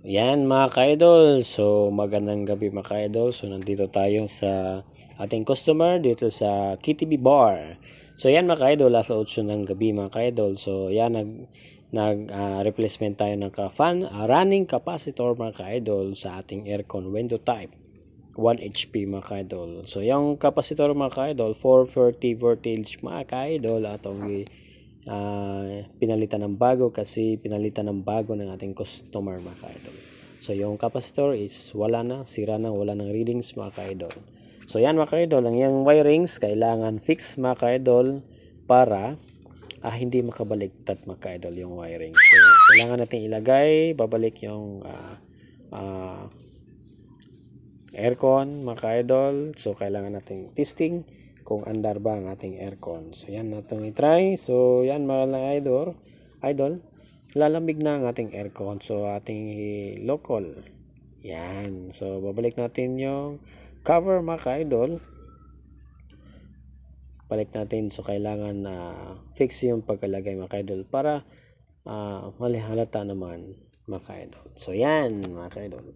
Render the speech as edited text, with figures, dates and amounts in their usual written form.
Yan mga ka-idol. So magandang gabi mga ka-idol. So nandito tayo sa ating customer dito sa KTB Bar. So yan mga ka-idol, alas 8 ng gabi mga ka-idol. So yan replacement tayo ng running capacitor mga ka-idol sa ating aircon window type 1 HP mga ka-idol. So yung capacitor mga ka-idol 440 voltage mga ka-idol atong pinalitan ng bago kasi pinalitan ng bago ng ating customer mga ka-idol. So yung capacitor is wala na, sira na, wala ng readings mga ka-idol. So yan mga ka-idol, ang yung wirings kailangan fix mga ka-idol para hindi makabaliktad mga ka-idol yung wiring. So kailangan natin ilagay, babalik yung aircon mga ka-idol. So kailangan natin testing kung andar ba ang ating aircon. So yan natin i-try. So yan mga idol, lalamig na ang ating aircon. So ating local. Yan. So babalik natin yung cover mga ka-idol. Balik natin. So kailangan fix yung pagkalagay mga ka-idol para malihalata naman mga ka-idol. So yan mga ka-idol.